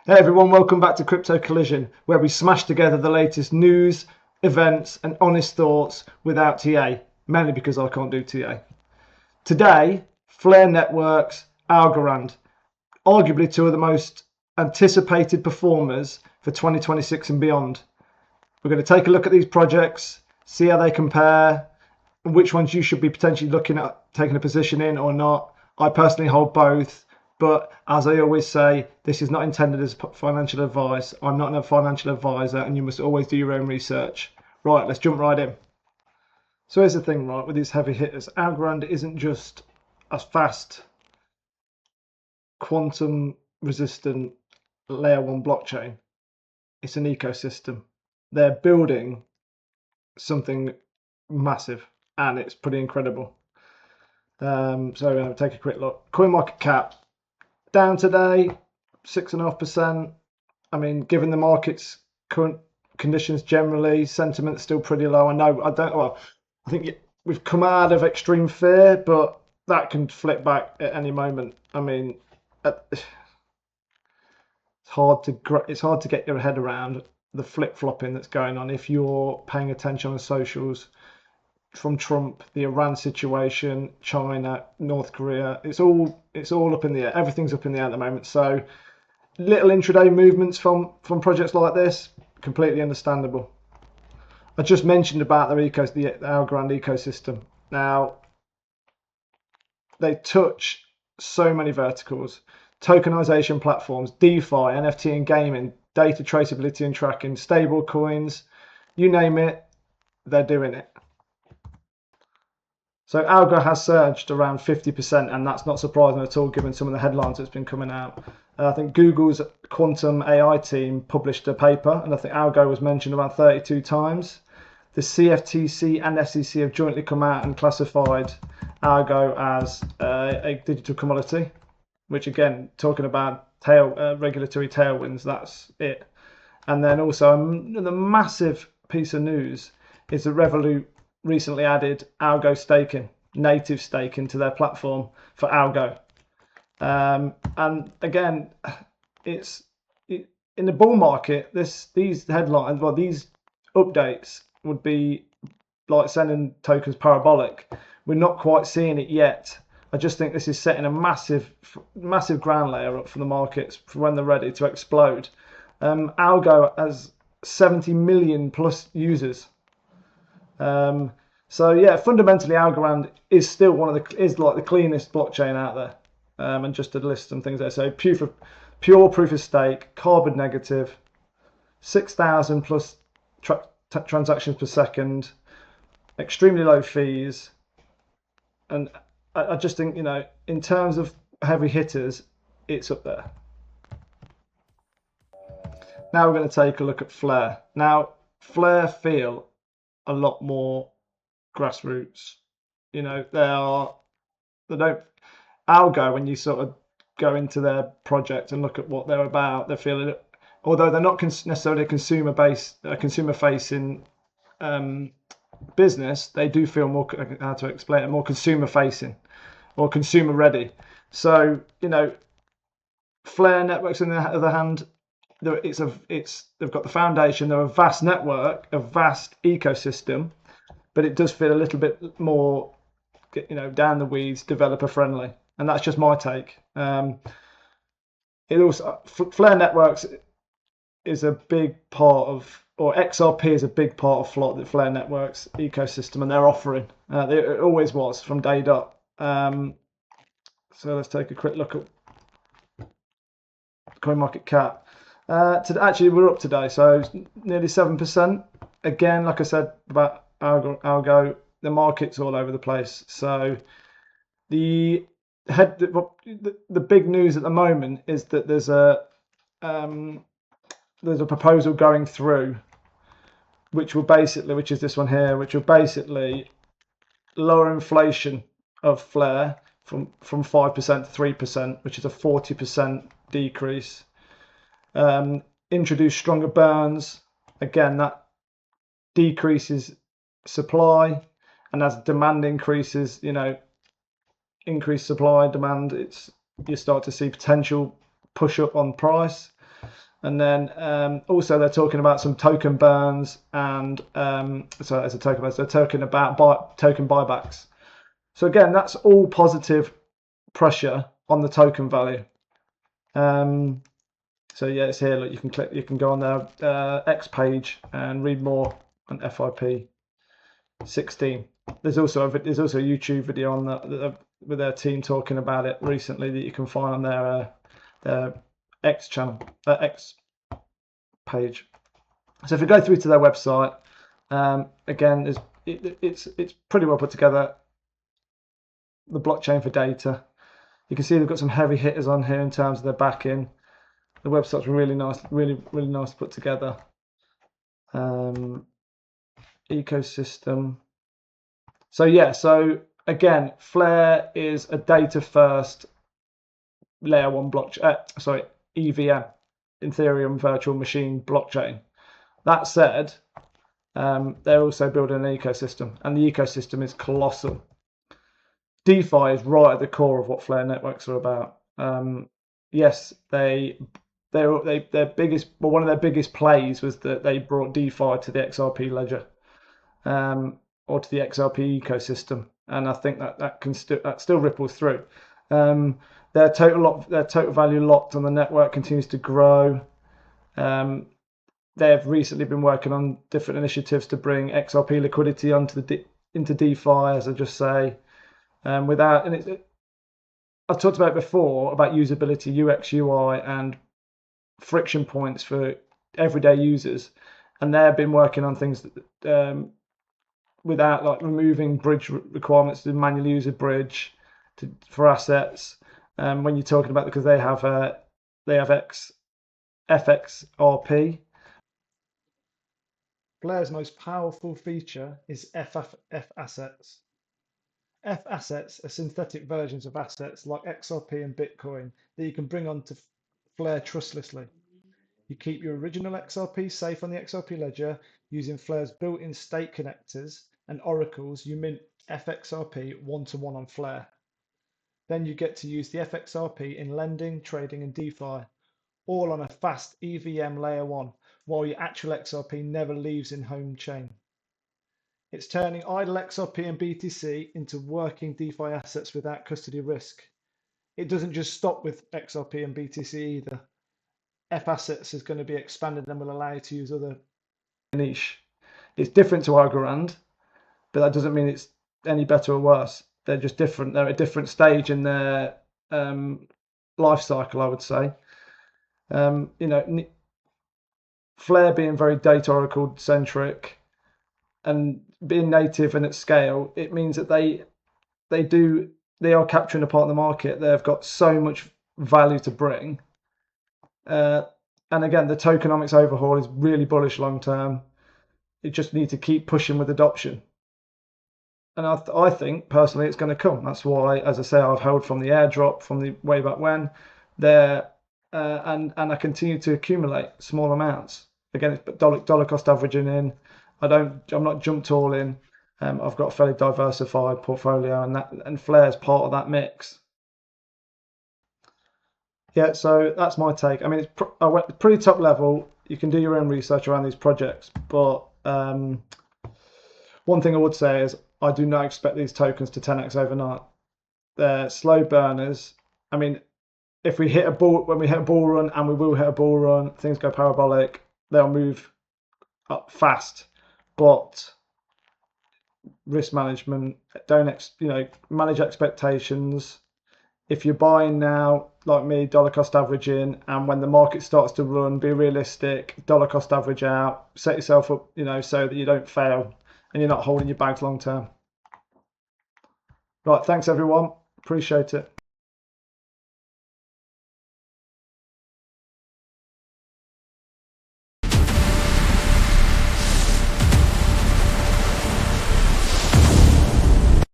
Hey everyone, welcome back to CryptoCollision, where we smash together the latest news, events, and honest thoughts without TA, mainly because I can't do TA. Today, Flare Networks, Algorand, arguably two of the most anticipated performers for 2026 and beyond. We're going to take a look at these projects, see how they compare, and which ones you should be potentially looking at taking a position in or not. I personally hold both. But as I always say, this is not intended as financial advice. I'm not a financial advisor, and you must always do your own research. Right, let's jump right in. So here's the thing, right, with these heavy hitters. Algorand isn't just a fast, quantum-resistant layer 1 blockchain. It's an ecosystem. They're building something massive, and it's pretty incredible. So we're going to take a quick look. CoinMarketCap. Down today, 6.5%. I mean, given the market's current conditions generally, sentiment's still pretty low. I think we've come out of extreme fear, but that can flip back at any moment. I mean, it's hard to get your head around the flip-flopping that's going on if you're paying attention on socials. From Trump, the Iran situation, China, North Korea, it's all up in the air. Everything's up in the air at the moment. So little intraday movements from projects like this, completely understandable. I just mentioned about the Algorand ecosystem. Now, they touch so many verticals: tokenization platforms, DeFi, NFT and gaming, data traceability and tracking, stable coins, you name it, they're doing it. So Algo has surged around 50%, and that's not surprising at all given some of the headlines that's been coming out. I think Google's quantum AI team published a paper, and I think Algo was mentioned about 32 times. The CFTC and SEC have jointly come out and classified Algo as a digital commodity, which again, talking about regulatory tailwinds, that's it. And then also the massive piece of news is that Revolut recently added Algo staking, native staking to their platform for Algo. And again, in the bull market, these headlines, these updates would be like sending tokens parabolic. We're not quite seeing it yet. I just think this is setting a massive ground layer up for the markets for when they're ready to explode. Algo has 70 million plus users. So yeah, fundamentally, Algorand is still like the cleanest blockchain out there. And just to list some things there. So pure proof of stake, carbon negative, 6,000 plus transactions per second, extremely low fees, and I just think, in terms of heavy hitters, it's up there. Now we're going to take a look at Flare. Now, Flare feel a lot more grassroots. Algo, when you sort of go into their project and look at what they're about, they're feeling, although they're not necessarily a consumer facing business, they do feel more, how to explain it, more consumer facing or consumer ready. So Flare Networks, on the other hand, they've got the foundation. They're a vast network, a vast ecosystem, but it does feel a little bit more, down the weeds, developer friendly, and that's just my take. It also, Flare Networks is a big part of, or XRP is a big part of the Flare Networks ecosystem and their offering. It always was from day dot. So let's take a quick look at CoinMarketCap. Actually, we're up today, so nearly 7%. Again, like I said about Algo, the market's all over the place. So the big news at the moment is that there's a proposal going through, which is this one here, which will basically lower inflation of Flare from 5% to 3%, which is a 40% decrease. Introduce stronger burns. Again, that decreases supply, and as demand increases, increased supply, demand, you start to see potential push up on price. And then also they're talking about some token burns and so as a token burn, so they're talking about token buybacks. So again, that's all positive pressure on the token value. So yeah, it's here. Look, you can go on their X page and read more on FIP 16. There's also a YouTube video on that with their team talking about it recently that you can find on their X channel, X page. So if you go through to their website, again, it's pretty well put together. The blockchain for data. You can see they've got some heavy hitters on here in terms of their backing. The website's really nice, really nice to put together. Ecosystem. So yeah, so again, Flare is a data-first layer 1 blockchain. EVM, Ethereum Virtual Machine blockchain. That said, they're also building an ecosystem, and the ecosystem is colossal. DeFi is right at the core of what Flare networks are about. Yes, their biggest, well, one of their biggest plays was that they brought DeFi to the XRP ledger, or to the XRP ecosystem, and I think that still ripples through. Their total value locked on the network continues to grow. They've recently been working on different initiatives to bring XRP liquidity into DeFi, as I just say. I've talked about before about usability, UX, UI, and friction points for everyday users, and they've been working on things without, like, removing bridge requirements to manually use a bridge for assets. When you're talking about, because they have FXRP. Flare's most powerful feature is F assets. F assets are synthetic versions of assets like XRP and Bitcoin that you can bring onto Flare trustlessly. You keep your original XRP safe on the XRP ledger using Flare's built-in stake connectors and oracles. You mint FXRP one-to-one on Flare. Then you get to use the FXRP in lending, trading, and DeFi, all on a fast EVM layer 1, while your actual XRP never leaves in home chain. It's turning idle XRP and BTC into working DeFi assets without custody risk. It doesn't just stop with XRP and BTC either. F assets is going to be expanded and will allow you to use other niche. It's different to Algorand, but that doesn't mean it's any better or worse. They're just different. They're at a different stage in their life cycle, I would say. Flare being very data oracle centric and being native and at scale, it means that they are capturing a part of the market. They've got so much value to bring. And again, the tokenomics overhaul is really bullish long term. You just need to keep pushing with adoption. And I think personally it's going to come. That's why, as I say, I've held from the airdrop from the way back when there, and I continue to accumulate small amounts. Again, it's dollar cost averaging in. I'm not jumped all in. I've got a fairly diversified portfolio, and Flare's part of that mix. Yeah, so that's my take. I mean, I went pretty top level. You can do your own research around these projects, but one thing I would say is I do not expect these tokens to 10x overnight. They're slow burners. I mean, when we hit a bull run, and we will hit a bull run, things go parabolic, they'll move up fast. But risk management, manage expectations. If you're buying now, like me, dollar cost averaging, and when the market starts to run, be realistic, dollar cost average out, set yourself up, so that you don't fail and you're not holding your bags long term. Right, thanks everyone. Appreciate it.